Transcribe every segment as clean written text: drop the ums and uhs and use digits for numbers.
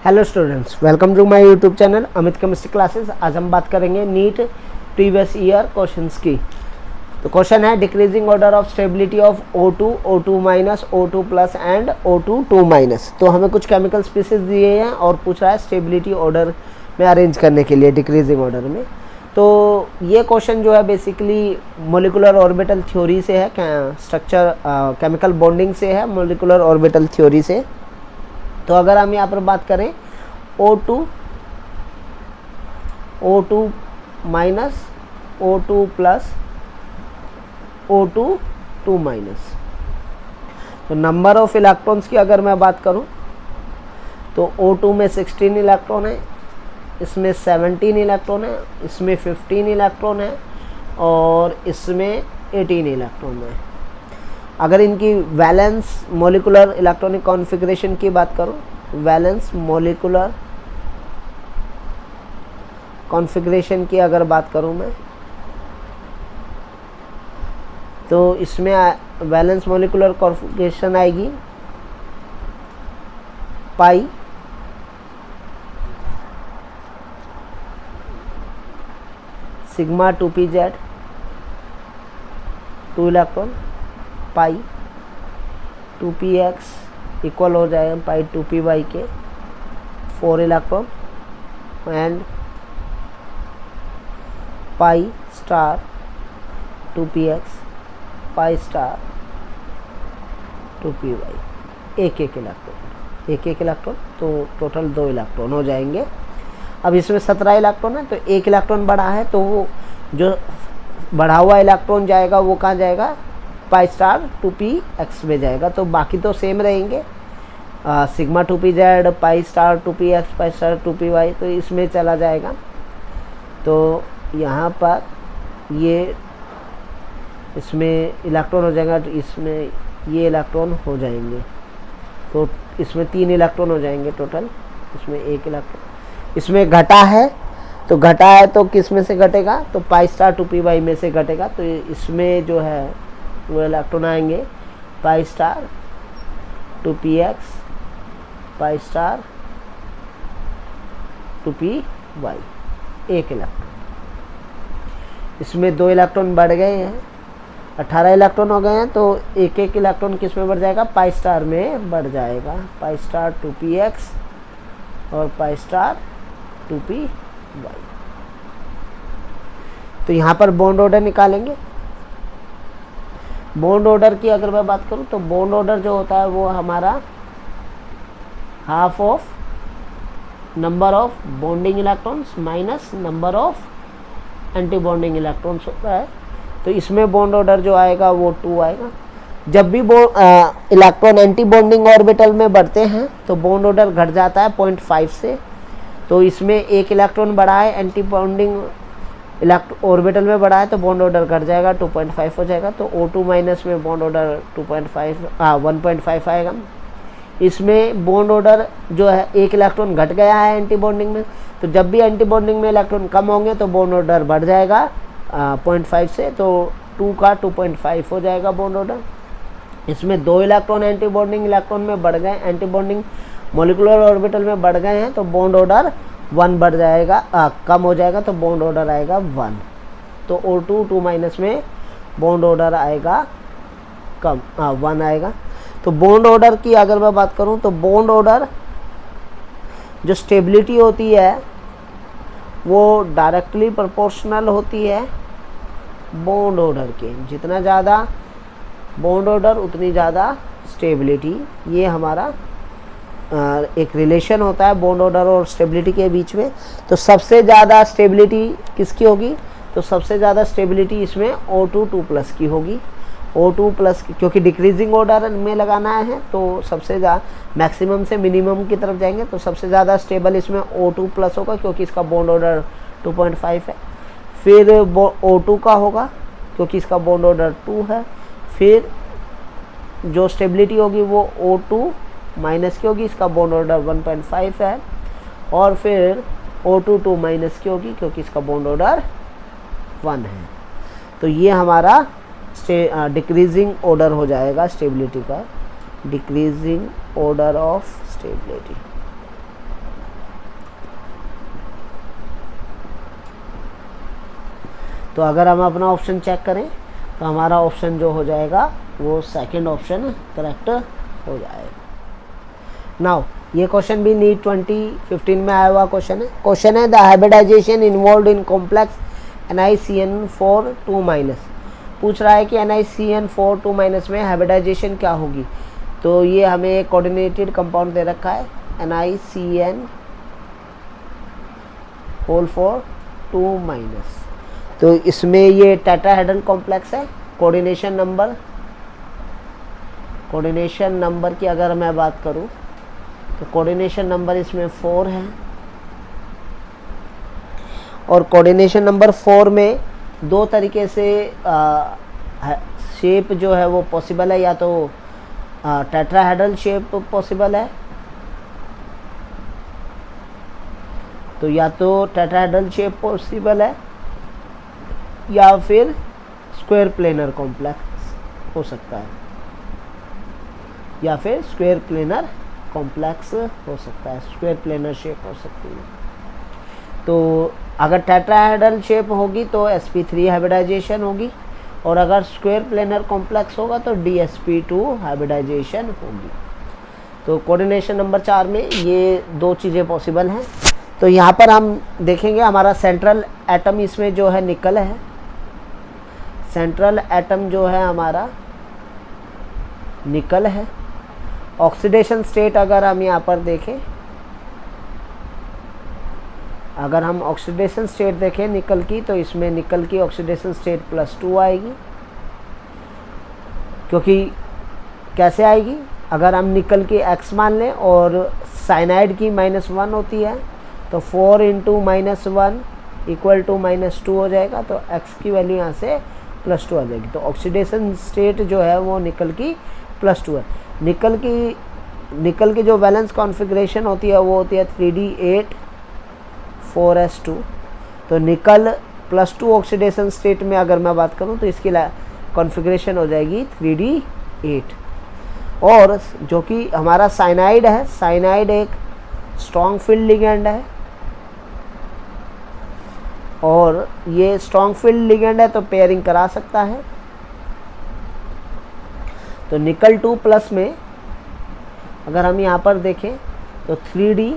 Hello students, welcome to my YouTube channel Amit chemistry classes. आज हम बात करेंगे नीट प्रीवियस ईयर क्वेश्चंस की। तो क्वेश्चन है decreasing order of stability of O2, O2 minus, O2 plus and O2 2 minus. तो हमें कुछ केमिकल स्पीसीज दिए हैं और पूछ रहा है स्टेबिलिटी ऑर्डर में अरेंज करने के लिए डिक्रीजिंग ऑर्डर में। तो ये क्वेश्चन जो है बेसिकली मोलिकुलर ऑर्बिटल थ्योरी से है, स्ट्रक्चर केमिकल बॉन्डिंग से है, मोलिकुलर ऑर्बिटल थ्योरी से। तो अगर हम यहाँ पर बात करें O2 minus, O2 plus, O2 2 minus. तो नंबर ऑफ इलेक्ट्रॉन्स की अगर मैं बात करूं तो O2 में 16 इलेक्ट्रॉन है, इसमें 17 इलेक्ट्रॉन है, इसमें 15 इलेक्ट्रॉन है और इसमें 18 इलेक्ट्रॉन है। अगर इनकी वैलेंस मॉलिक्यूलर इलेक्ट्रॉनिक कॉन्फ़िगरेशन की बात करूं, वैलेंस मॉलिक्यूलर कॉन्फ़िगरेशन की अगर बात करूं मैं, तो इसमें वैलेंस मॉलिक्यूलर कॉन्फ़िगरेशन आएगी पाई सिग्मा 2pz 2 इलेक्ट्रॉन, पाई 2px इक्वल हो जाएगा पाई 2py के 4 electron and pi star 2px pi star 2py, एक इलेक्ट्रॉन। तो टोटल 2 इलेक्ट्रॉन हो जाएंगे। अब इसमें 17 इलेक्ट्रॉन है तो एक इलेक्ट्रॉन बढ़ा है, तो वो जो बढ़ा हुआ इलेक्ट्रॉन जाएगा वो कहाँ जाएगा, पाई स्टार 2px में जाएगा। तो बाकी तो सेम रहेंगे, sigma 2pz pi star 2px pi star 2py, तो इसमें चला जाएगा। तो यहाँ पर ये इसमें इलेक्ट्रॉन हो जाएगा, तो इसमें ये इलेक्ट्रॉन हो जाएंगे, तो इसमें 3 इलेक्ट्रॉन हो जाएंगे टोटल। इसमें 1 इलेक्ट्रॉन इसमें घटा है, तो घटा है तो किस में से घटेगा, तो पाई स्टार 2py में से घटेगा। तो इसमें जो है वो इलेक्ट्रॉन आएंगे pi star 2px pi star 2py, 1 electron. इसमें 2 इलेक्ट्रॉन बढ़ गए हैं, 18 इलेक्ट्रॉन हो गए हैं, तो एक इलेक्ट्रॉन किस में बढ़ जाएगा, पाई स्टार में बढ़ जाएगा, पाई स्टार 2px और पाई स्टार 2py। तो यहाँ पर बॉन्ड ऑर्डर निकालेंगे। बॉन्ड ऑर्डर की अगर मैं बात करूँ तो बॉन्ड ऑर्डर जो होता है वो हमारा half of number of bonding electrons minus number of anti bonding electrons होता है। तो इसमें बॉन्ड ऑर्डर जो आएगा वो 2 आएगा। जब भी इलेक्ट्रॉन एंटी बॉन्डिंग ऑर्बिटल में बढ़ते हैं तो बॉन्ड ऑर्डर घट जाता है 0.5 से। तो इसमें 1 इलेक्ट्रॉन बढ़ा है, एंटी बॉन्डिंग ऑर्बिटल में बढ़ा है, तो बॉन्ड ऑर्डर घट जाएगा, 2.5 हो जाएगा। तो O2 माइनस में बॉन्ड ऑर्डर 1.5 आएगा। इसमें बॉन्ड ऑर्डर जो है 1 इलेक्ट्रॉन घट गया है एंटी बॉन्डिंग में, तो जब भी एंटी बॉन्डिंग में इलेक्ट्रॉन कम होंगे तो बॉन्ड ऑर्डर बढ़ जाएगा 0.5 से, तो 2 का 2.5 हो जाएगा बॉन्ड ऑर्डर। इसमें 2 इलेक्ट्रॉन एंटी बॉन्डिंग इलेक्ट्रॉन में बढ़ गए, एंटी बॉन्डिंग मॉलिक्यूलर ऑर्बिटल में बढ़ गए हैं, तो बॉन्ड ऑर्डर 1 बढ़ जाएगा, कम हो जाएगा, तो बॉन्ड ऑर्डर आएगा 1। तो O2 2 माइनस में बॉन्ड ऑर्डर आएगा कम, 1 आएगा। तो बॉन्ड ऑर्डर की अगर मैं बात करूं तो बॉन्ड ऑर्डर जो स्टेबिलिटी होती है वो डायरेक्टली प्रोपोर्शनल होती है बॉन्ड ऑर्डर के। जितना ज़्यादा बॉन्ड ऑर्डर उतनी ज़्यादा स्टेबिलिटी। ये हमारा एक रिलेशन होता है बॉन्ड ऑर्डर और स्टेबिलिटी के बीच में। तो सबसे ज़्यादा स्टेबिलिटी किसकी होगी, तो सबसे ज़्यादा स्टेबिलिटी इसमें O2 2 प्लस की होगी। O2 प्लस क्योंकि डिक्रीजिंग ऑर्डर में लगाना है तो सबसे ज़्यादा मैक्सिमम से मिनिमम की तरफ जाएंगे, तो सबसे ज़्यादा स्टेबल इसमें O2 प्लस होगा क्योंकि इसका बॉन्ड ऑर्डर 2.5 है। फिर O2 का होगा क्योंकि इसका बॉन्ड ऑर्डर 2 है। फिर जो स्टेबिलिटी होगी वो O2 माइनस की होगी, इसका बॉन्ड ऑर्डर 1.5 है। और फिर O2 2 माइनस की होगी क्योंकि इसका बॉन्ड ऑर्डर 1 है। तो ये हमारा डिक्रीजिंग ऑर्डर हो जाएगा स्टेबिलिटी का, डिक्रीजिंग ऑर्डर ऑफ स्टेबिलिटी। तो अगर हम अपना ऑप्शन चेक करें तो हमारा ऑप्शन जो हो जाएगा वो सेकंड ऑप्शन करेक्ट हो जाएगा। नाउ ये क्वेश्चन भी नीट 2015 में आया हुआ क्वेश्चन है the hybridization involve in complex NiCN4 2- पूछ रहा है कि NiCN4 2- में हाइब्रिडाइजेशन क्या होगी। तो ये हमें एक कोऑर्डिनेटेड कंपाउंड दे रखा है NiCN4 2-, तो इसमें ये टेट्राहेड्रल कॉम्प्लेक्स है। कोऑर्डिनेशन नंबर की अगर मैं बात करूं तो कोऑर्डिनेशन नंबर इसमें 4 है, और कोऑर्डिनेशन नंबर 4 में दो तरीके से शेप जो है वो पॉसिबल है, या तो टेट्राहेड्रल शेप पॉसिबल है, तो या तो टेट्राहेड्रल शेप पॉसिबल है या फिर स्क्वायर प्लेनर कॉम्प्लेक्स हो सकता है, या फिर स्क्वायर प्लेनर कॉम्प्लेक्स हो सकता है, स्क्वायर प्लेनर शेप हो सकती है। तो अगर टेट्राहेड्रल शेप होगी तो sp3 हाइब्रिडाइजेशन होगी, और अगर स्क्वायर प्लेनर कॉम्प्लेक्स होगा तो dsp2 हाइब्रिडाइजेशन होगी। तो कोऑर्डिनेशन नंबर 4 में ये दो चीज़ें पॉसिबल हैं। तो यहाँ पर हम देखेंगे हमारा सेंट्रल एटम इसमें जो है निकल है, सेंट्रल एटम जो है हमारा निकल है। ऑक्सीडेशन स्टेट अगर हम यहाँ पर देखें, अगर हम ऑक्सीडेशन स्टेट देखें निकल की, तो इसमें निकल की ऑक्सीडेशन स्टेट +2 आएगी। क्योंकि कैसे आएगी, अगर हम निकल की x मान लें और साइनाइड की -1 होती है, तो 4 × -1 = -2 हो जाएगा, तो x की वैल्यू यहाँ से +2 आ जाएगी। तो ऑक्सीडेशन स्टेट जो है वो निकल की +2 है। निकल की जो वैलेंस कॉन्फ़िगरेशन होती है वो होती है 3d8 4s2। तो निकल +2 ऑक्सीडेशन स्टेट में अगर मैं बात करूं तो इसकी कॉन्फ़िगरेशन हो जाएगी 3d8। और जो कि हमारा साइनाइड है, साइनाइड एक स्ट्रॉन्ग फील्ड लिगेंड है, और ये स्ट्रॉन्ग फील्ड लिगेंड है तो पेयरिंग करा सकता है। तो निकल 2+ में अगर हम यहाँ पर देखें तो 3d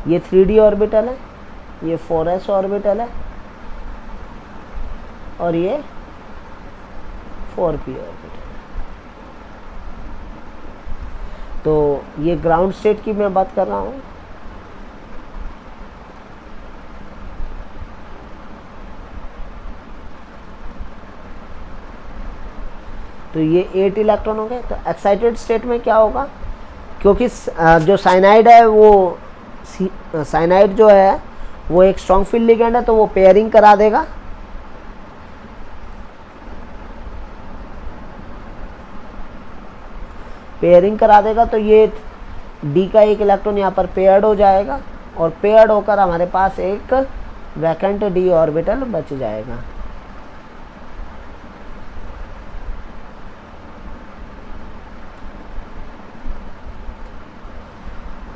ये 3d ऑर्बिटल है, ये 4s ऑर्बिटल है, और ये 4p ऑर्बिटल। तो ये ग्राउंड स्टेट की मैं बात कर रहा हूँ। तो ये 8 इलेक्ट्रॉन हो गए। तो एक्साइटेड स्टेट में क्या होगा, क्योंकि जो साइनाइड है वो साइनाइड जो है वो एक स्ट्रॉन्ग फील्ड लिगेंड है, तो वो पेयरिंग करा देगा। पेयरिंग करा देगा तो ये डी का एक इलेक्ट्रॉन यहाँ पर पेयर्ड हो जाएगा, और पेयर्ड होकर हमारे पास एक वैकेंट डी ऑर्बिटल बच जाएगा।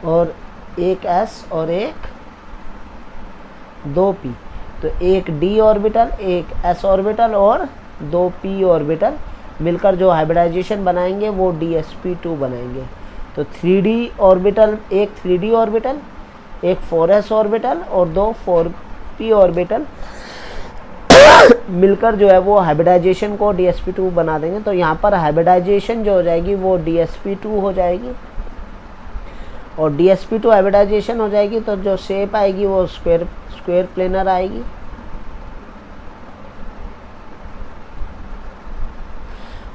और एक s और एक 2p, तो एक d ऑर्बिटल, एक s ऑर्बिटल और 2p ऑर्बिटल मिलकर जो हाइब्रिडाइजेशन बनाएंगे वो dsp2 बनाएंगे। तो 3d ऑर्बिटल, एक 3d ऑर्बिटल, एक 4s ऑर्बिटल और 2 4p ऑर्बिटल मिलकर जो है वो हाइब्रिडाइजेशन को dsp2 बना देंगे। तो यहाँ पर हाइब्रिडाइजेशन जो हो जाएगी वो dsp2 हो जाएगी, और dsp2 हाइब्रिडाइजेशन हो जाएगी तो जो शेप आएगी वो स्क्वायर प्लेनर आएगी।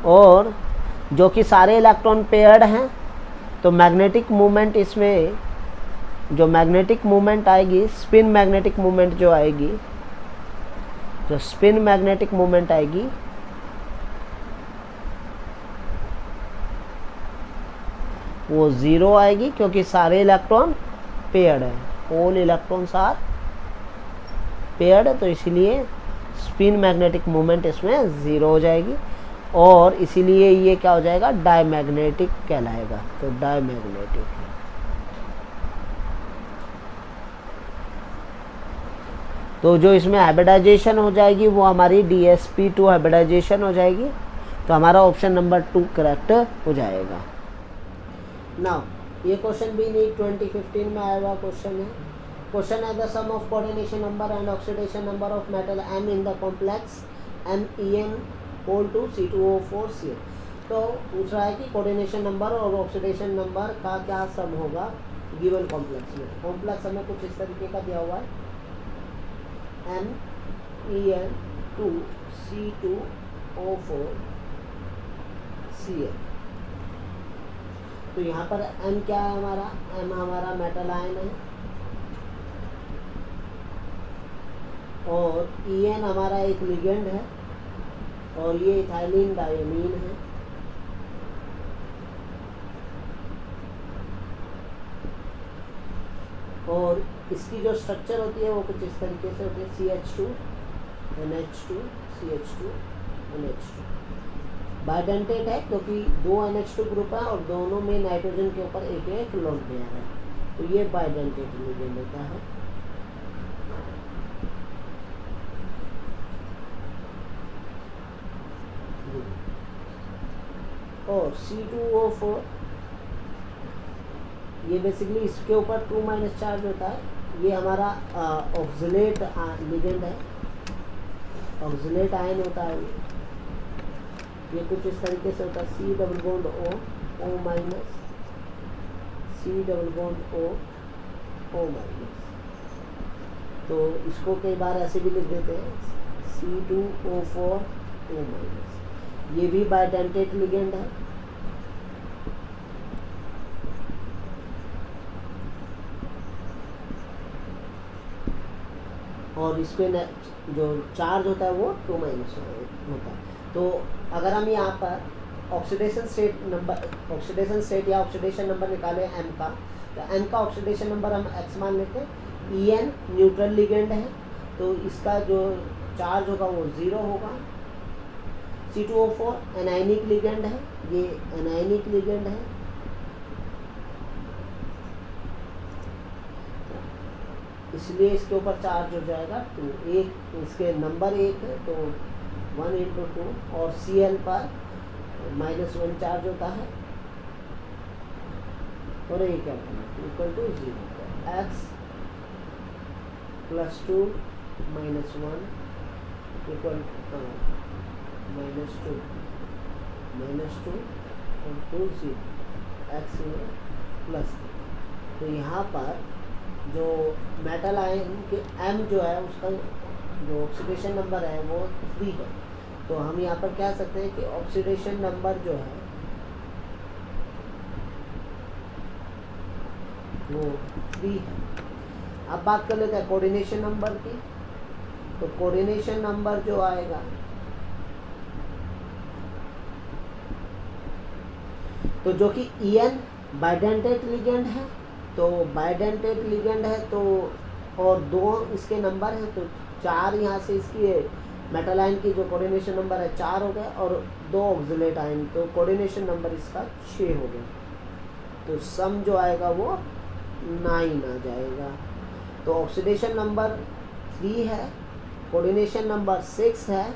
और जो कि सारे इलेक्ट्रॉन पेयर्ड हैं, तो मैग्नेटिक मूवमेंट इसमें जो मैग्नेटिक मूवमेंट आएगी, स्पिन मैग्नेटिक मूवमेंट जो आएगी, जो स्पिन मैग्नेटिक मूवमेंट आएगी वो 0 आएगी, क्योंकि सारे इलेक्ट्रॉन पेयर्ड है, ऑल इलेक्ट्रॉन्स आर पेयर्ड, तो इसीलिए स्पिन मैग्नेटिक मूवमेंट इसमें 0 हो जाएगी, और इसीलिए ये क्या हो जाएगा, डायमैग्नेटिक कहलाएगा। तो डायमैग्नेटिक। तो जो इसमें हाइब्रिडाइजेशन हो जाएगी वो हमारी DsP2 हाइब्रिडाइजेशन हो जाएगी, तो हमारा ऑप्शन नंबर 2 करेक्ट हो जाएगा। नाउ ये क्वेश्चन भी नीट 2015 में आया हुआ क्वेश्चन है। क्वेश्चन है the sum of coordination number and oxidation number of metal M in the complex MEn whole two C2O4Cl। तो पूछ रहा है कि कोऑर्डिनेशन नंबर और ऑक्सीडेशन नंबर का क्या सम होगा गिवन कॉम्प्लेक्स में। कॉम्प्लेक्स हमें कुछ इस तरीके का दिया हुआ है MEn2C2O4Cl। तो यहाँ पर M क्या है हमारा, M हमारा मेटल आयन है और En हमारा एक लिगेंड है और ये इथाइलिन डायमीन है। और इसकी जो स्ट्रक्चर होती है वो कुछ इस तरीके से होती है CH2 NH2 CH2 NH2। Bidentate है क्योंकि दो NH2 ग्रुप है और दोनों में नाइट्रोजन के ऊपर एक एक लोन पेयर है, तो ये बाइडेंटेट लिगेंड होता है। और C2O4 ये बेसिकली इसके ऊपर 2- चार्ज होता है। ये हमारा ऑक्सिलेट लिगेंड है, ऑक्सिलेट आयन होता है। ये कुछ इस तरीके से होता है C double bond O minus C double bond O minus. तो इसको कई बार ऐसे भी लिख देते हैं C2O4 O माइनस। ये भी बाइडेंटेट लिगेंड है। और इस पे जो चार्ज होता है वो 2- होता है। तो अगर हम यहाँ पर ऑक्सीडेशन स्टेट या ऑक्सीडेशन नंबर निकालें M का, तो M का ऑक्सीडेशन नंबर हम X मान लेते हैं। En न्यूट्रल लिगेंड है तो इसका जो चार्ज होगा वो 0 होगा। C2O4 एनायनिक लिगेंड है, ये एनायनिक लिगेंड है। इसलिए इसके ऊपर चार्ज हो जाएगा 2। एक इसके नंबर 1 है तो 1 × 2 और Cl पर -1 चार्ज होता है और ये क्या इक्वल टू 0। X + 2 - 1 इक्वल -2 और 2 0 X में प्लस। तो यहाँ पर जो मेटल आयन के M जो है उसका जो ऑक्सीडेशन नंबर है वो 3 है। तो हम यहाँ पर कह सकते हैं कि ऑक्सीडेशन नंबर जो है वो 3 है। अब बात कर लेते हैं कोऑर्डिनेशन नंबर की। तो कोऑर्डिनेशन नंबर जो आएगा तो जो कि En बाइडेंटेट लिगेंड है, तो बाइडेंटेट लिगेंड है तो और 2 इसके नंबर हैं, तो 4 यहाँ से इसकी मेटल आयन की जो कोऑर्डिनेशन नंबर है 4 हो गए और 2 ऑक्सिलेट आयन, तो कोऑर्डिनेशन नंबर इसका 6 हो गया। तो सम जो आएगा वो 9 आ जाएगा। तो ऑक्सीडेशन नंबर 3 है, कोऑर्डिनेशन नंबर 6 है,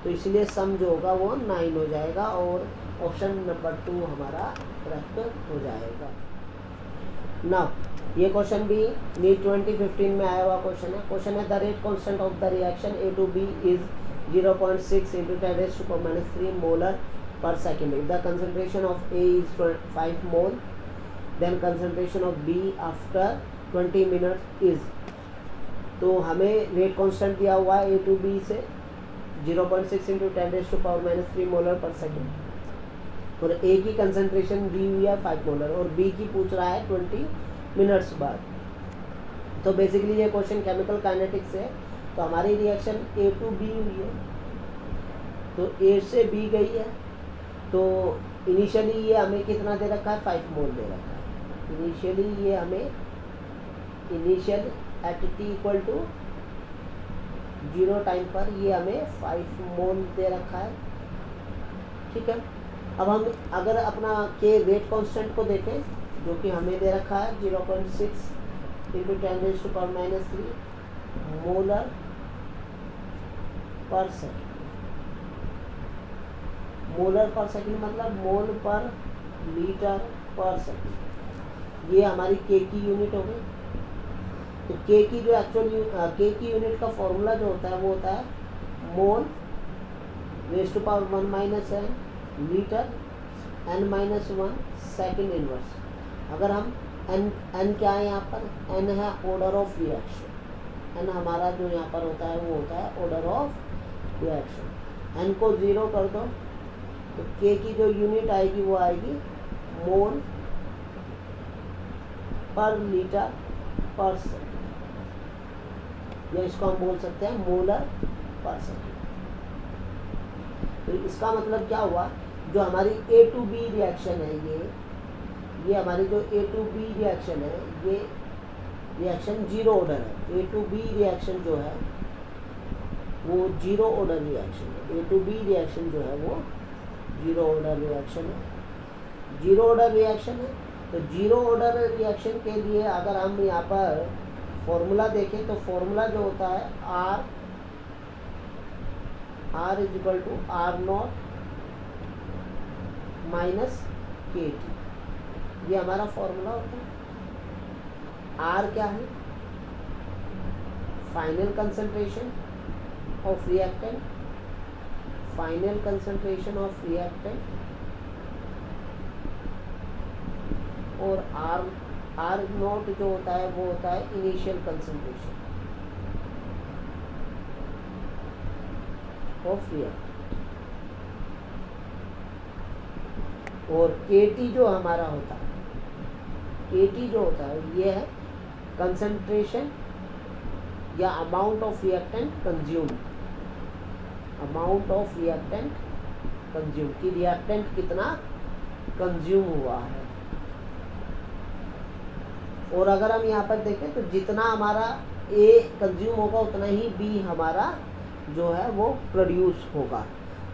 तो इसलिए सम जो होगा वो 9 हो जाएगा और ऑप्शन नंबर 2 हमारा करेक्ट हो जाएगा। नाउ ये क्वेश्चन भी नीट 2015 में आया हुआ क्वेश्चन है। क्वेश्चन है the rate constant of the reaction A2B is 0.6 × 10⁻³ molar per second. If the concentration of A is 5 mole, then concentration of B after 20 minutes is। तो हमें रेट कांस्टेंट दिया हुआ है A2B से 0.6 × 10⁻³ मोलर पर second और A की concentration दी हुई है 5 मोलर और B की पूछ रहा है 20 मिनट्स बाद। तो बेसिकली ये क्वेश्चन केमिकल काइनेटिक्स है। तो हमारी रिएक्शन A2B हुई है, तो A से B गई है, तो इनिशियली ये हमें कितना दे रखा है 5 मोल दे रखा है। इनिशियली ये हमें इनिशियल एट T = 0 टाइम पर ये हमें 5 मोल दे रखा है। ठीक है, अब हम अगर अपना के रेट कांस्टेंट को देखें जो कि हमें दे रखा है 0.6 × 10⁻³ मोलर पर सेकेंड। मोलर पर सेकेंड मतलब मोल पर लीटर पर सेकेंड। ये हमारी के की यूनिट हो गई। तो के की जो एक्चुअल के की यूनिट का फॉर्मूला जो होता है वो होता है mole raise to power 1 minus N litre n minus 1 second inverse. अगर हम n क्या है यहाँ पर, n है ऑर्डर ऑफ रिएक्शन। n हमारा जो यहाँ पर होता है वो होता है ऑर्डर ऑफ रिएक्शन। n को 0 कर दो तो k की जो यूनिट आएगी वो आएगी मोल पर लीटर पर सेकेंड, या इसको हम बोल सकते हैं मोलर पर सेकेंड। तो इसका मतलब क्या हुआ, जो हमारी A to B रिएक्शन है, ये हमारी जो A to B रिएक्शन है, ये रिएक्शन जीरो ऑर्डर है। A to B रिएक्शन जो है वो जीरो ऑर्डर रिएक्शन है। A to B रिएक्शन जो है वो जीरो ऑर्डर रिएक्शन है। जीरो ऑर्डर रिएक्शन है तो जीरो ऑर्डर रिएक्शन के लिए अगर हम यहाँ पर फॉर्मूला देखें तो फॉर्मूला जो होता है R is equal to R naught minus K T, ये हमारा फॉर्मूला होता है। R क्या है, final concentration of reactant, final concentration of reactant, और R नॉट जो होता है वो होता है इनिशियल कंसंट्रेशन ऑफ रिएक्टेंट, और KT जो हमारा होता है, KT जो होता है ये है कंसंट्रेशन या amount of reactant consume, amount of reactant consume कि रिएक्टेंट कितना कंज्यूम हुआ है। और अगर हम यहाँ पर देखें तो जितना हमारा A कंज्यूम होगा उतना ही B हमारा जो है वो प्रोड्यूस होगा।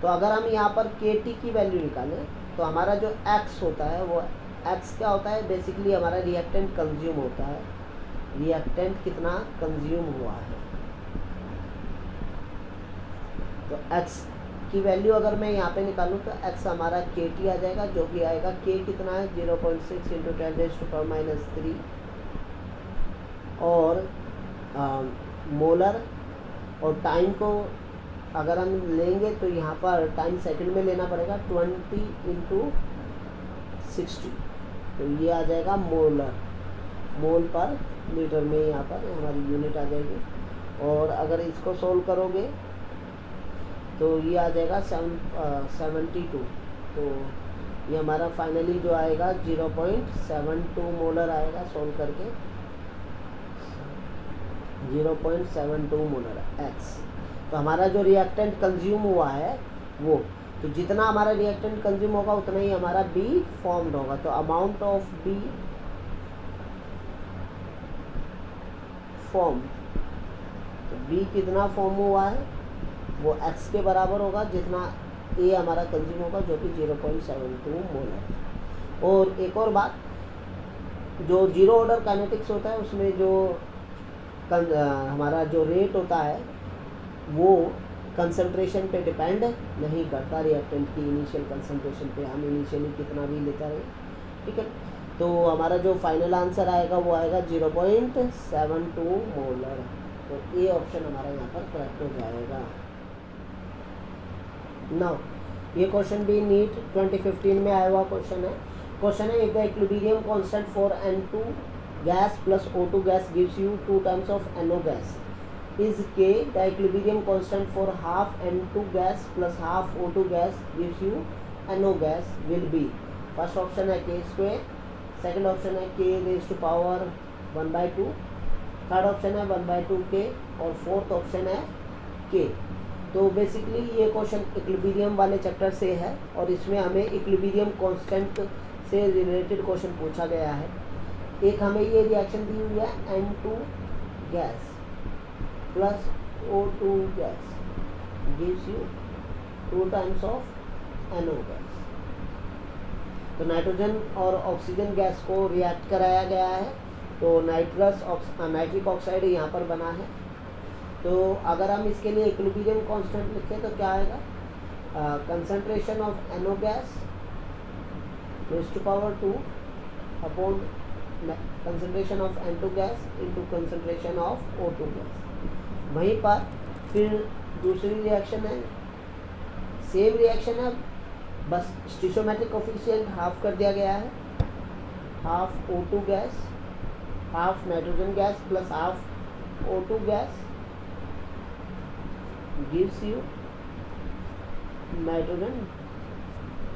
तो अगर हम यहाँ पर KT की वैल्यू निकालें तो हमारा जो X होता है वो X क्या होता है, बेसिकली हमारा रिएक्टेंट कंज्यूम होता है, रिएक्टेंट कितना कंज्यूम हुआ है। तो X की वैल्यू अगर मैं यहाँ पे निकालूँ तो X हमारा KT आ जाएगा, जो कि आएगा K कितना है 0.6 इंटू 10⁻³ और मोलर। और टाइम को अगर हम लेंगे तो यहाँ पर टाइम सेकंड में लेना पड़ेगा 20 इंटू 60, तो ये आ जाएगा मोलर, मोल पर लीटर में यहाँ पर हमारी यूनिट आ जाएगी। और अगर इसको सोल्व करोगे तो ये आ जाएगा 72, तो ये हमारा फाइनली जो आएगा 0.72 मोलर आएगा सोल्व करके, 0.72 मोलर X। तो हमारा जो रिएक्टेंट कंज्यूम हुआ है वो, तो जितना हमारा रिएक्टेंट कंज्यूम होगा उतना ही हमारा B फॉर्म्ड होगा। तो अमाउंट ऑफ B फॉर्म, तो B कितना फॉर्म हुआ है वो X के बराबर होगा जितना A हमारा कंज्यूम होगा, जो कि 0.72 मोलर। और एक और बात, जो जीरो ऑर्डर काइनेटिक्स होता है उसमें जो हमारा जो रेट होता है वो कंसंट्रेशन पे डिपेंड नहीं करता, रिएक्टेंट की इनिशियल कंसंट्रेशन पे, हम इनिशियली कितना भी लेते रहे, ठीक है। तो हमारा जो फाइनल आंसर आएगा वो आएगा 0.72 मोलर। तो ए ऑप्शन हमारा यहाँ पर करेक्ट हो जाएगा। नाउ ये क्वेश्चन भी नीट 2015 में आया हुआ क्वेश्चन है। क्वेश्चन है, if the equilibrium constant for N2 gas plus O2 gas gives you 2 times of NO gas, is K the equilibrium constant for half N2 gas plus half O2 gas gives you NO gas will be, first option है K square, second option है K raised to power 1/2, third option है 1/2 K और fourth option है K। तो basically ये question equilibrium वाले chapter से है और इसमें हमें इक्विलिब्रियम कांस्टेंट से रिलेटेड क्वेश्चन पूछा गया है। एक हमें ये रिएक्शन दी हुई है N2 gas plus O2 gas gives you 2 times of NO gas. तो नाइट्रोजन और ऑक्सीजन गैस को रिएक्ट कराया गया है, तो नाइट्रिक ऑक्साइड यहाँ पर बना है तो अगर हम इसके लिए इक्विलिब्रियम कांस्टेंट लिखें तो क्या आएगा, concentration of NO gas raised to power 2 upon concentration of N2 gas into concentration of O2 gas. वहीं पर फिर दूसरी रिएक्शन है, सेम रिएक्शन है, बस स्टोइचियोमेट्रिक कोफिशिएंट हाफ कर दिया गया है, half O2 gas, half nitrogen gas plus half O2 gas gives you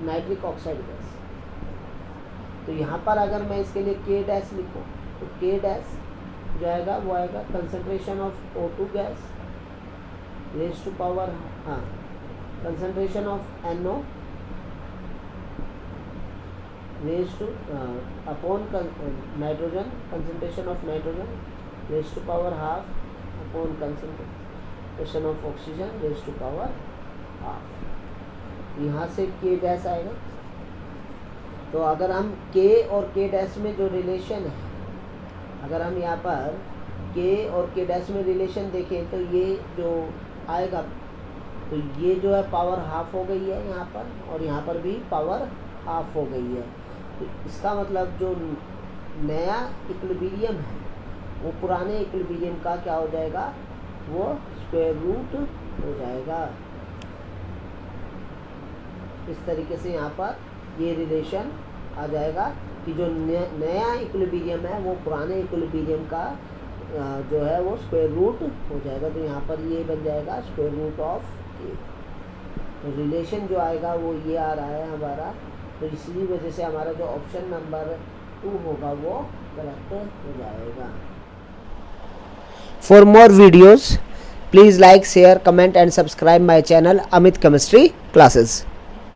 nitric oxide gas. तो यहाँ पर अगर मैं इसके लिए K डैश लिखूँ तो K डैश जो आएगा वो आएगा concentration of O2 gas raised to power, concentration of NO raised to upon nitrogen, concentration of nitrogen raised to power half upon concentration of oxygen raised to power half. यहाँ से K dash आएगा। तो अगर हम K और K dash में जो relation है, अगर हम यहाँ पर K और K डैश में रिलेशन देखें तो ये जो आएगा, तो ये जो है पावर हाफ हो गई है यहाँ पर, और यहाँ पर भी पावर हाफ हो गई है। तो इसका मतलब जो नया इक्विलिब्रियम है वो पुराने इक्विलिब्रियम का क्या हो जाएगा, वो स्क्वायर रूट हो जाएगा। इस तरीके से यहाँ पर ये रिलेशन आ जाएगा कि जो नया इक्विलिब्रियम है वो पुराने इक्विलिब्रियम का जो है वो स्क्वायर रूट हो जाएगा। तो यहाँ पर ये बन जाएगा स्क्वायर रूट ऑफ K। तो रिलेशन जो आएगा वो ये आ रहा है हमारा। तो इसी वजह से हमारा जो ऑप्शन नंबर 2 होगा वो गलत हो जाएगा। For more videos, please like, share, comment and subscribe my channel Amit Chemistry Classes.